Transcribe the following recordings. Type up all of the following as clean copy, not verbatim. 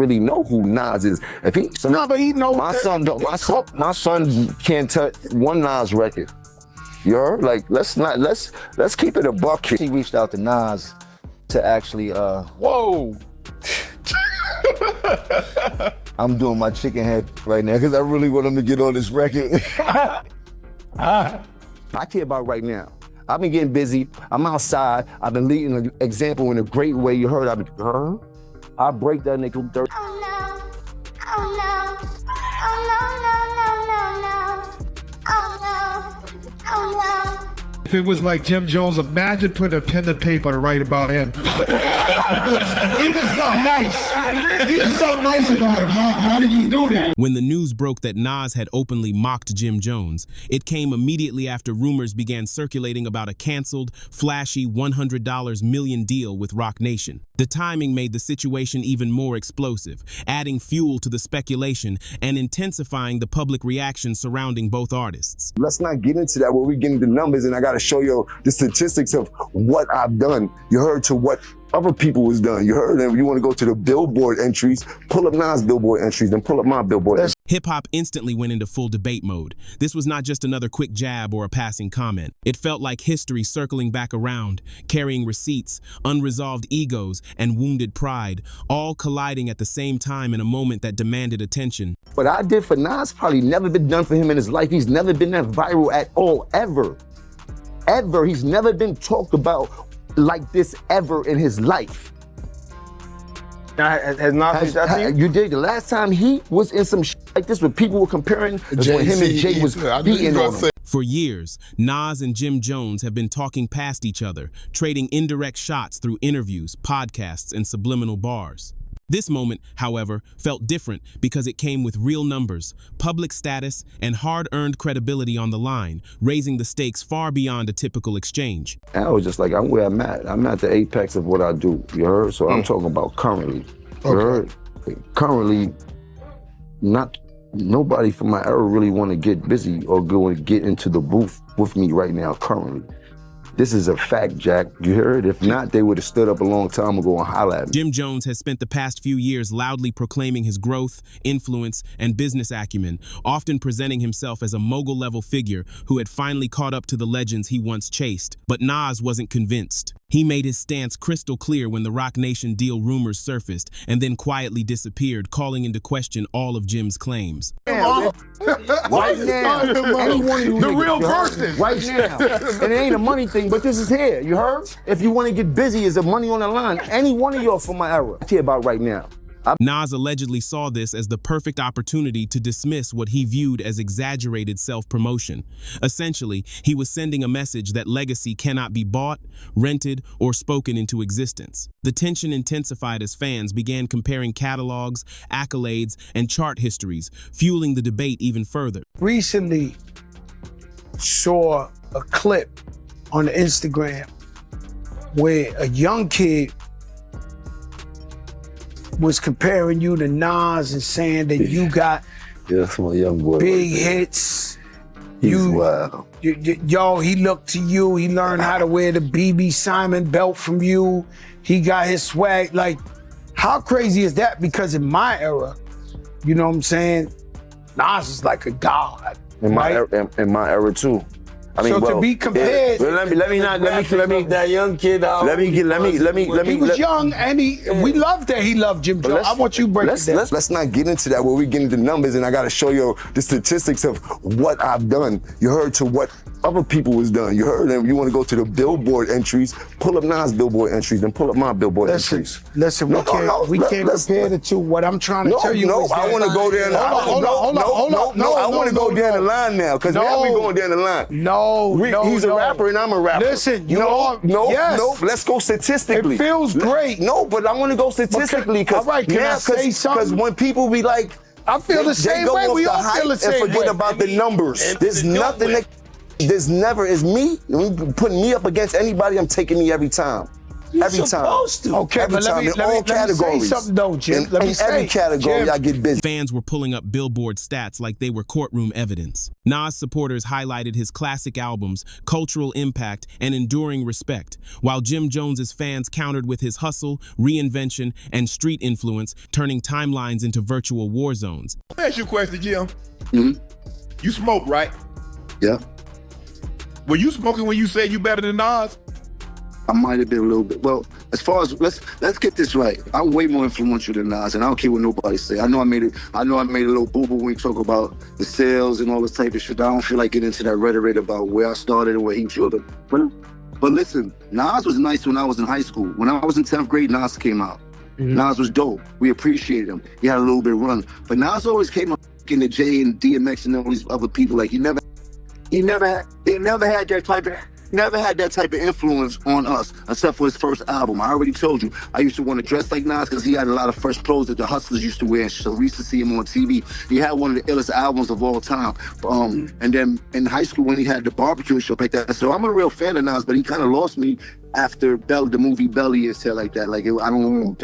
really know who Nas is. If he, so No, but he know my son don't. My son can't touch one Nas record. You heard? Like, let's keep it a buck here. He reached out to Nas to actually, Whoa. I'm doing my chicken head right now because I really want him to get on this record. I care about right now. I've been getting busy. I'm outside. I've been leading an example in a great way. You heard? I break that nigga dirt. Oh no. Oh no. Oh no, no, no, no, no, no. Oh no. Oh no. If it was like Jim Jones, imagine putting a pen to paper to write about him. He was so nice. He was so nice about him. How did you do that? When the news broke that Nas had openly mocked Jim Jones, it came immediately after rumors began circulating about a canceled, flashy $100 million deal with Roc Nation. The timing made the situation even more explosive, adding fuel to the speculation and intensifying the public reaction surrounding both artists. Let's not get into that where we get into numbers and I gotta show you the statistics of what I've done. You heard to what other people was done. You heard them. You want to go to the Billboard entries, pull up Nas' Billboard entries, then pull up my Billboard entries. Hip-hop instantly went into full debate mode. This was not just another quick jab or a passing comment. It felt like history circling back around, carrying receipts, unresolved egos, and wounded pride, all colliding at the same time in a moment that demanded attention. What I did for Nas probably never been done for him in his life. He's never been that viral at all, ever. Ever. He's never been talked about like this ever in his life. Has Nas reached out to you? You did. The last time he was in some like this where people were comparing when him and Jay was beating on him. For years, Nas and Jim Jones have been talking past each other, trading indirect shots through interviews, podcasts, and subliminal bars. This moment, however, felt different because it came with real numbers, public status, and hard-earned credibility on the line, raising the stakes far beyond a typical exchange. I was just like, I'm where I'm at. I'm at the apex of what I do, you heard? So I'm talking about currently, you heard? Currently, nobody from my era really want to get busy or go and get into the booth with me right now, currently. This is a fact, Jack. You heard? If not, they would have stood up a long time ago and hollered at me. Jim Jones has spent the past few years loudly proclaiming his growth, influence, and business acumen, often presenting himself as a mogul-level figure who had finally caught up to the legends he once chased. But Nas wasn't convinced. He made his stance crystal clear when the Roc Nation deal rumors surfaced and then quietly disappeared, calling into question all of Jim's claims. Right now, The real person. Right now. And it ain't a money thing, but this is here, you heard? If you want to get busy, is the money on the line. Any one of y'all from my era, I care about right now. Nas allegedly saw this as the perfect opportunity to dismiss what he viewed as exaggerated self-promotion. Essentially, he was sending a message that legacy cannot be bought, rented, or spoken into existence. The tension intensified as fans began comparing catalogs, accolades, and chart histories, fueling the debate even further. Recently saw a clip on Instagram where a young kid was comparing you to Nas and saying that you got that's my young boy. big hits. He's wild. Yo, he looked to you. He learned how to wear the BB Simon belt from you. He got his swag. Like, how crazy is that? Because in my era, you know what I'm saying? Nas is like a god. In my era too. I mean, so to be compared, let me that young kid out. Let me. He was young, and we loved that he loved Jim Jones. I want you to break it down. Let's not get into that where we get into numbers and I got to show you the statistics of what I've done. You heard to what other people was done. You heard them. You want to go to the Billboard entries, pull up Nas' Billboard entries, then pull up my Billboard entries. Listen, we can't compare the two. What I'm trying to tell you is I want to go there. I want to go down the line now because now we going down the line. He's a rapper and I'm a rapper. Listen, let's go statistically. It feels great. No, but I want to go statistically because when people be like, I feel the same way. We all feel the same way. And forget about the numbers. There's nothing that. There's never is me. Putting me up against anybody, I'm taking me every time. You're every time. supposed to. Okay, Every but time, in all let me categories. say something though, Jim. In every category, Jim, I get busy. Fans were pulling up Billboard stats like they were courtroom evidence. Nas supporters highlighted his classic albums, cultural impact, and enduring respect, while Jim Jones's fans countered with his hustle, reinvention, and street influence, turning timelines into virtual war zones. Let me ask you a question, Jim. Mm-hmm. You smoke, right? Yeah, Were you smoking when you said you better than Nas? I might have been a little bit. Well, as far as let's get this right. I'm way more influential than Nas, and I don't care what nobody say. I know I made a little boo-boo when we talk about the sales and all this type of shit. I don't feel like getting into that rhetoric about where I started and where he killed it. But listen, Nas was nice when I was in high school. When I was in 10th grade, Nas came out. Mm-hmm. Nas was dope. We appreciated him. He had a little bit of run. But Nas always came up in the J and DMX and all these other people. Like he never had that type of influence on us, except for his first album. I already told you, I used to want to dress like Nas because he had a lot of fresh clothes that the hustlers used to wear. So we used to see him on TV. He had one of the illest albums of all time. And then in high school when he had the barbecue and stuff like that. So I'm a real fan of Nas, but he kind of lost me after the movie Belly and stuff like that. Like I don't know.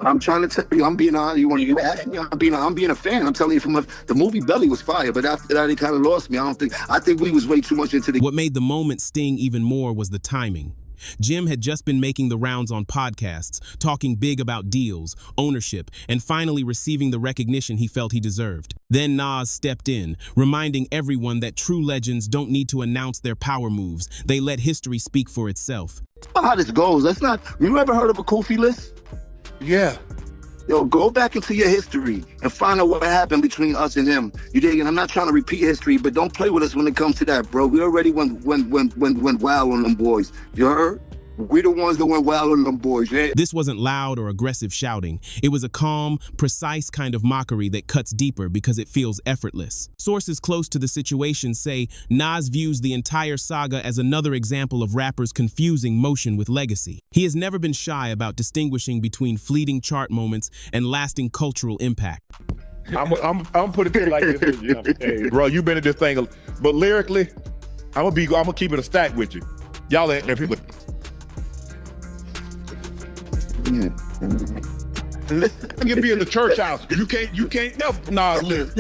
I'm trying to tell you, I'm being honest. You want to ask me? I'm being a fan. I'm telling you, the movie Belly was fire, but after that, it kind of lost me. I think we was way too much into the. What made the moment sting even more was the timing. Jim had just been making the rounds on podcasts, talking big about deals, ownership, and finally receiving the recognition he felt he deserved. Then Nas stepped in, reminding everyone that true legends don't need to announce their power moves. They let history speak for itself. How this goes? You ever heard of a Kofi list? Yeah. Yo, go back into your history and find out what happened between us and him. You dig? And I'm not trying to repeat history, but don't play with us when it comes to that, bro. We already went wild on them boys. You heard? We the ones that went wild on them boys, yeah. This wasn't loud or aggressive shouting. It was a calm, precise kind of mockery that cuts deeper because it feels effortless. Sources close to the situation say Nas views the entire saga as another example of rappers confusing motion with legacy. He has never been shy about distinguishing between fleeting chart moments and lasting cultural impact. I'm put it like this, Jim. Hey, bro, you been in this thing, but lyrically, I'm gonna keep it a stack with you. Y'all ain't people. You be in the church house. You can't never Nas lyrics.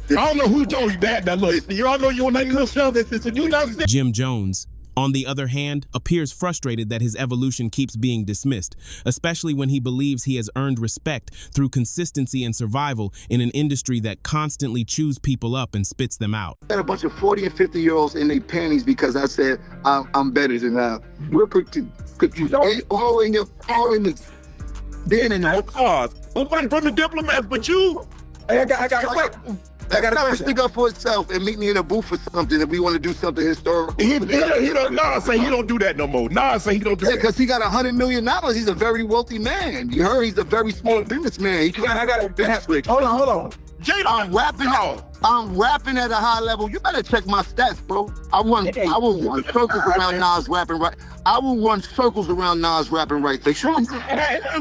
Yeah, I don't know who told you that. Look, you all know you want that little stuff. You not. Jim Jones, on the other hand, appears frustrated that his evolution keeps being dismissed, especially when he believes he has earned respect through consistency and survival in an industry that constantly chews people up and spits them out. I got a bunch of 40 and 50-year-olds in their panties because I said I'm better than that. We're pretty all in the then and out. Nobody from the diplomats but you. I gotta stick up for itself and meet me in a booth for something if we want to do something historical. Nas say he don't do that no more. Nas say he don't do that. Because he got $100 million. He's a very wealthy man. You heard he's a very small businessman. Hold on. I'm rapping at a high level. You better check my stats, bro. I will run circles around Nas rapping right. I will run circles around Nas rapping right.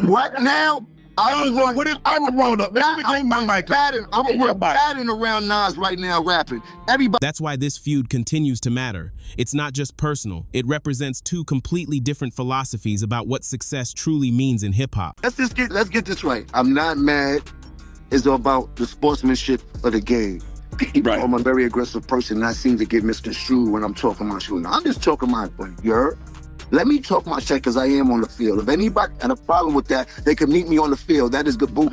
What now? I'm batting around Nas right now rapping. Everybody. That's why this feud continues to matter. It's not just personal. It represents two completely different philosophies about what success truly means in hip-hop. Let's get this right. I'm not mad. It's about the sportsmanship of the game. Right. I'm a very aggressive person, and I seem to get misconstrued when I'm talking my shit. I'm just talking my point. You heard? Let me talk my shit because I am on the field. If anybody had a problem with that, they can meet me on the field. That is good boo.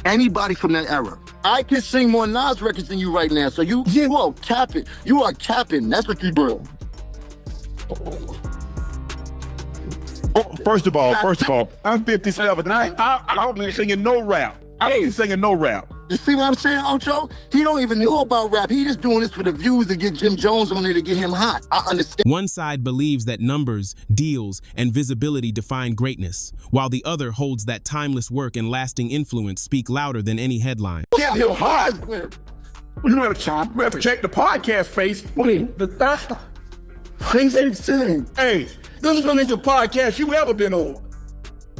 Anybody from that era. I can sing more Nas records than you right now. So you are capping. You are capping. That's what you do. First of all, I'm 57 and I don't be singing no rap. I ain't singing no rap. You see what I'm saying, Ocho? He don't even know about rap. He just doing this for the views to get Jim Jones on there to get him hot. I understand. One side believes that numbers, deals, and visibility define greatness, while the other holds that timeless work and lasting influence speak louder than any headline. Get him hot. You better check the podcast face. Hey, this is the biggest podcast you ever been on.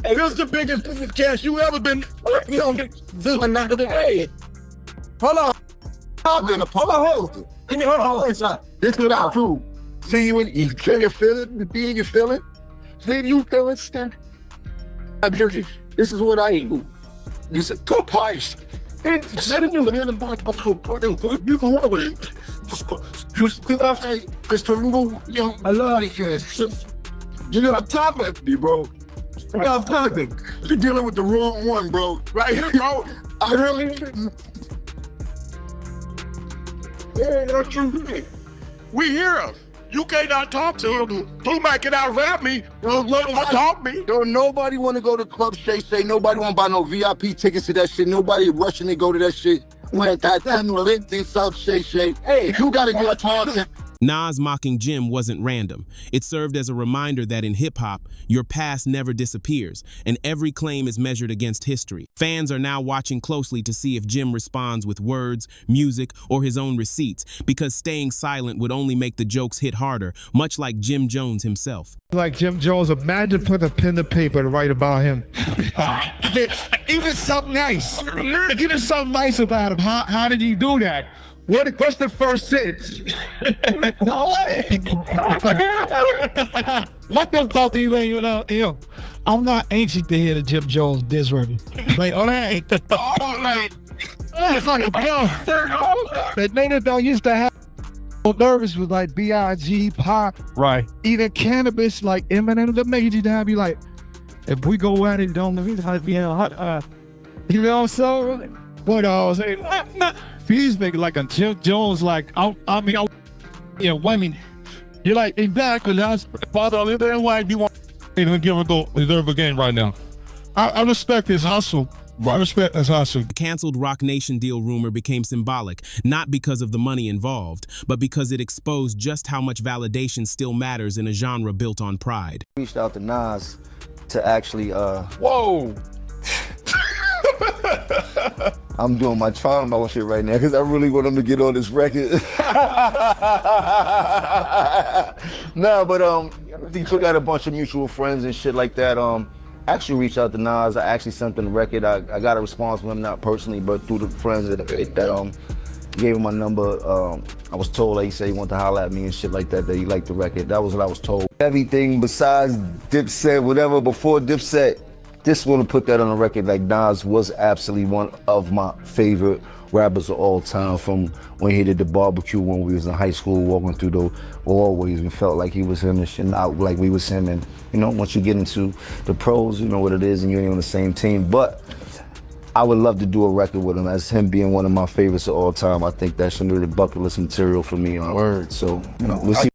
Hey, this is the biggest podcast you ever been. You don't get this one not the hey. Hold on. Hold on. This is what I do. See you in your feeling, be in your feeling. Then you understand. This is what I do. You said two pies. And setting you in the back of the you can work with it. I love it. You got time with me, bro. You got time. You're dealing with the wrong one, bro. Right here, bro. I really. Yeah, that's true. We hear him. You cannot talk to him. He might get out rap me. Don't let him talk me. Don't nobody want to go to Club Shay Shay. Nobody want to buy no VIP tickets to that shit. Nobody rushing to go to that shit. When that no anything South Shay Shay. Hey, you gotta go talk. Nas mocking Jim wasn't random. It served as a reminder that in hip-hop, your past never disappears, and every claim is measured against history. Fans are now watching closely to see if Jim responds with words, music, or his own receipts, because staying silent would only make the jokes hit harder, much like Jim Jones himself. Like Jim Jones, imagine putting a pen to paper to write about him. Even something nice. Even something nice about him. How did he do that? What's the first sentence? What the fuck do you know? I'm not anxious to hear the Jim Jones diss record. Like, all right. It's like a that nigga don't used to have nervous with like B.I.G. Pop. Right. Eating cannabis like Eminem, the major down be like, if we go at it, don't be hot. You know what I'm saying? What I was saying, he's making like a Jim Jones, like, women. You're like, exactly, that's father, that's why you want to give him a deserve a game right now. I respect his hustle. I respect his hustle. The canceled Rock Nation deal rumor became symbolic, not because of the money involved, but because it exposed just how much validation still matters in a genre built on pride. Reached out to Nas to actually, Whoa! I'm doing my charm about shit right now because I really want him to get on this record. Nah, but he took out a bunch of mutual friends and shit like that. Actually reached out to Nas. I actually sent him the record. I got a response from him, not personally, but through the friends that gave him my number. I was told, like, he said he wanted to holler at me and shit like that he liked the record. That was what I was told. Everything besides Dipset, whatever, before Dipset, just want to put that on the record. Like, Nas was absolutely one of my favorite rappers of all time, from when he did the barbecue when we was in high school, walking through the hallways, and felt like he was him and shit, not like we was him. And you know, once you get into the pros, you know what it is, and you ain't on the same team. But I would love to do a record with him, as him being one of my favorites of all time. I think that's some really bucket list material for me on Word. So, you know, we'll see.